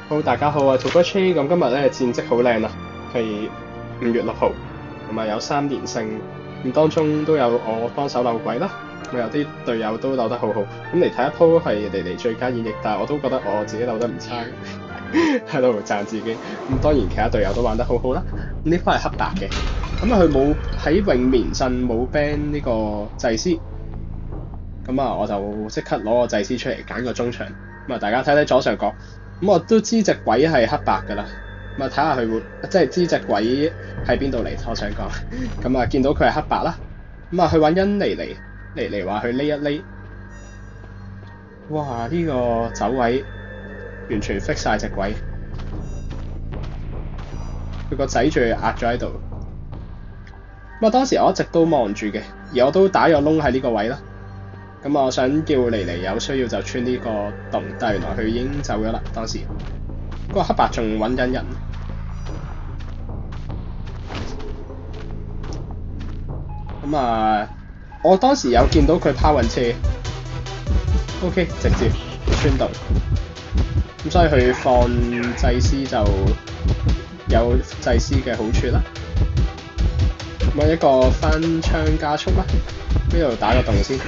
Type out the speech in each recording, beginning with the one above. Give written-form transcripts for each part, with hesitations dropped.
好，大家好啊 ，To Go Tree 咁今日咧戰績好靚啊，係5月6號，咁啊有3連勝，咁當中都有我幫手扭鬼啦，咁有啲隊友都扭得好好，咁嚟睇一鋪係嚟嚟最佳演繹，但係我都覺得我自己扭得唔差，喺度讚自己，咁當然其他隊友都玩得好好啦，咁呢鋪係黑白嘅，咁啊佢冇喺永眠鎮冇 ban 呢個祭司，咁啊我就即刻攞個祭司出嚟揀個中場，咁啊大家睇睇左上角。咁我都知隻鬼係黑白㗎啦，咁啊睇下佢會，即係知隻鬼喺邊度嚟，我想講。咁啊見到佢係黑白啦，咁啊去揾恩妮嚟話去匿一匿。哇！呢個走位完全 fix 晒隻鬼，佢個仔仲要壓咗喺度。咁啊當時我一直都望住嘅，而我都打咗窿喺呢個位啦。咁我想叫妮妮有需要就穿呢個洞，但係原來佢已經走咗啦。當時嗰個黑白仲揾緊人。咁啊，我當時有見到佢拋運車 ，OK 直接穿洞。咁所以佢放祭司就有祭司嘅好處啦。咁啊一個翻槍加速啦，呢度打個洞先。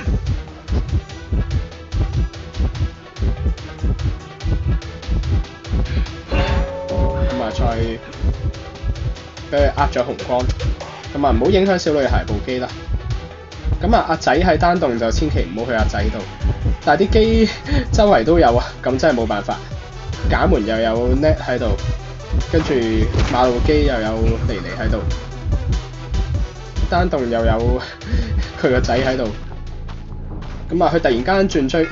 再俾佢呃咗紅光，咁啊唔好影響小女孩部機啦。咁啊阿仔喺單洞就千祈唔好去阿仔度，但係啲機周圍都有啊，咁真係冇辦法。假門又有 net 喺度，跟住馬路機又有妮妮喺度，單洞又有佢個仔喺度，咁啊佢突然間轉追，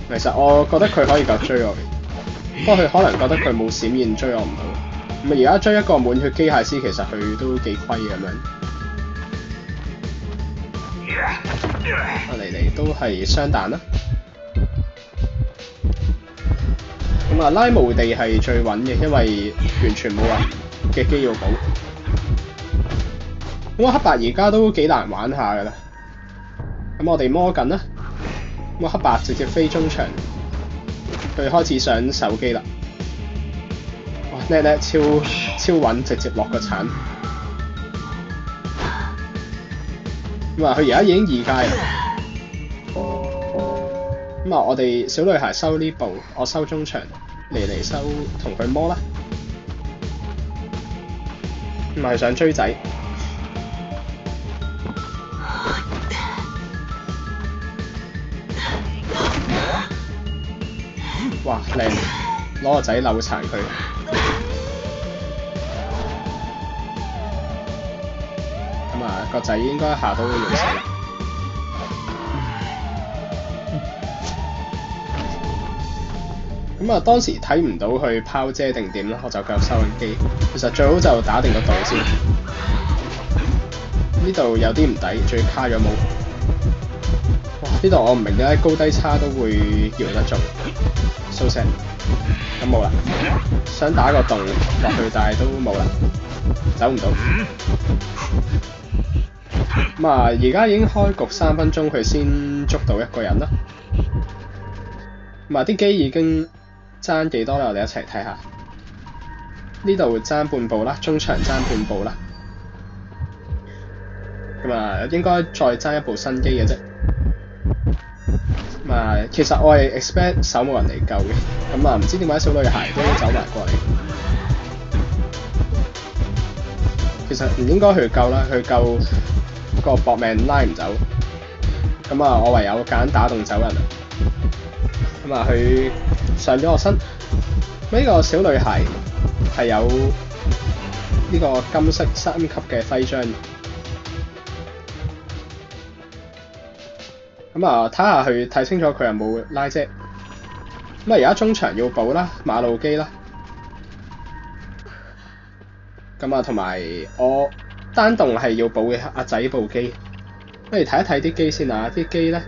其實我覺得佢可以夠追我嘅。不過佢可能覺得佢冇閃現追我唔到，咁而家追一個滿血機械師，其實佢都幾虧咁樣。妮妮都係雙彈啦。咁啊拉無地係最穩嘅，因為完全冇人嘅機要補。咁黑白而家都幾難玩下㗎啦。咁我哋摸緊啦。咁黑白直接飛中場。佢開始上手機啦，哇！呢超穩，直接落個鏟。咁啊，佢而家已經2階啦。咁啊，我哋小女孩收呢步，我收中場，妮妮收同佢摸啦。唔係想追仔。哇靚！攞個仔扭殘佢。咁啊個仔應該下到會用死啦。咁啊當時睇唔到佢拋遮定點啦，我就繼續收緊機。其實最好就打定個洞先。呢度有啲唔抵，仲要卡咗帽。哇！呢度我唔明點解高低差都會搖得中。收聲，咁冇啦，想打個洞落去，但係都冇啦，走唔到。咁啊，而家已經開局3分鐘，佢先捉到一個人啦。咁啊，啲機已經爭幾多啦？我哋一齊睇下。呢度爭半步啦，中場爭半步啦。咁啊，應該再爭一部新機嘅啫。其實我係 expect 守冇人嚟救嘅，咁啊唔知點解小女孩都走埋過嚟。其實唔應該去救啦，去救個搏命拉唔走。咁啊，我唯有揀打洞走人啦。咁啊，佢上咗我身。呢個小女孩係有呢個金色3級嘅徽章。咁啊，睇下佢睇清楚佢有冇拉遮。咁啊，而家中場要補啦，馬路機啦。咁啊，同埋我單洞係要補嘅，阿仔部機。不如睇一睇啲機先啊，啲機咧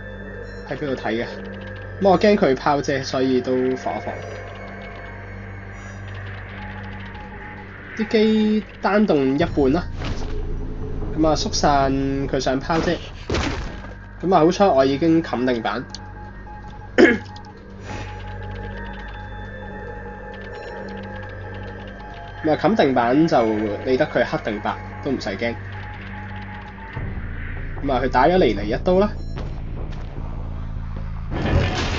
喺邊度睇嘅？咁我驚佢拋遮，所以都防一防。啲機單洞一半啦。咁啊，縮散佢想拋遮。咁啊，好彩我已經冚定板。咁啊冚定板就理得佢黑定白都唔使驚。咁啊佢打咗嚟一刀啦。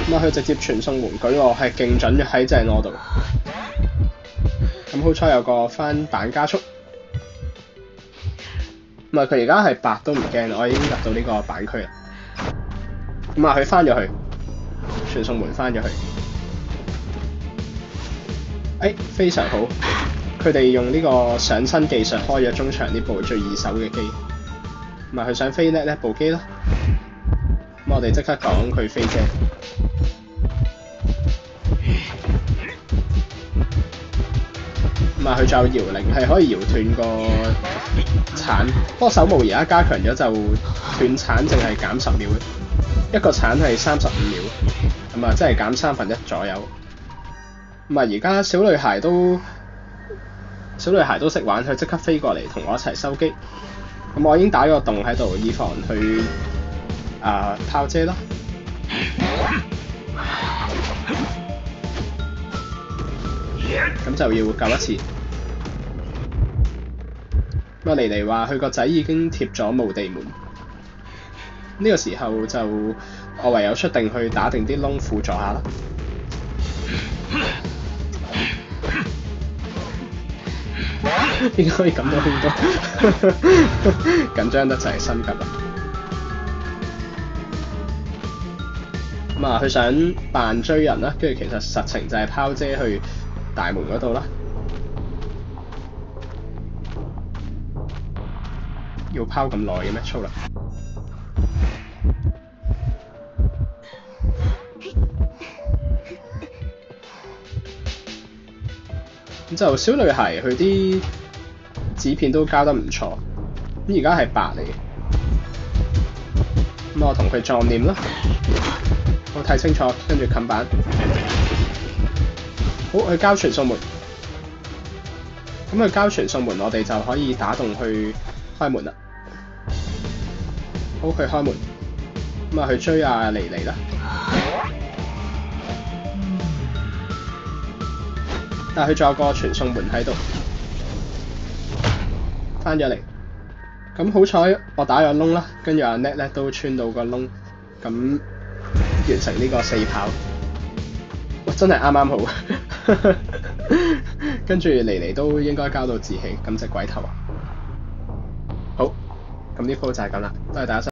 咁啊佢直接傳送門舉我係勁準嘅喺正我度。咁好彩有個翻板加速。咁啊佢而家係白都唔驚，我已經入到呢個板區啦。咁啊佢翻咗去，傳送門翻咗去。非常好，佢哋用呢個上身技術開咗中場呢部最易手嘅機。咁啊佢想飛呢部機啦。咁我哋即刻講佢飛啫。咁啊佢仲有搖鈴係可以搖斷個鏟，不過手模而家加強咗就斷鏟淨係減10秒，一個鏟係35秒，咁啊即係減1/3左右。咁啊而家小女孩都識玩，佢即刻飛過嚟同我一齊收機。咁我已經打咗個洞喺度，以防佢拋遮啦。咁就要救一次。咁啊妮妮話佢個仔已經貼咗墓地門，呢個時候就我唯有出定去打定啲窿輔助下啦。點解可以咁多咁多？緊張得就係心急啦。咁啊，佢想扮追人啦，跟住其實實情就係拋遮去大門嗰度啦。要拋咁耐嘅咩？粗啦！咁就小女孩佢啲紙片都交得唔錯，咁而家係白嚟嘅。咁我同佢撞念啦，我睇清楚，跟住冚板。好，佢交傳送門。咁佢交傳送門，我哋就可以打洞去開門啦。好，佢開門。咁啊，去追阿妮妮啦。但係佢仲有個傳送門喺度，翻咗嚟。咁好彩我打咗窿啦，跟住阿 Net 咧都穿到個窿，咁完成呢個4跑。哇！真係啱啱好。跟住妮妮都應該交到自棄，咁隻鬼頭啊！好，咁呢鋪就係咁啦，多謝大家收睇。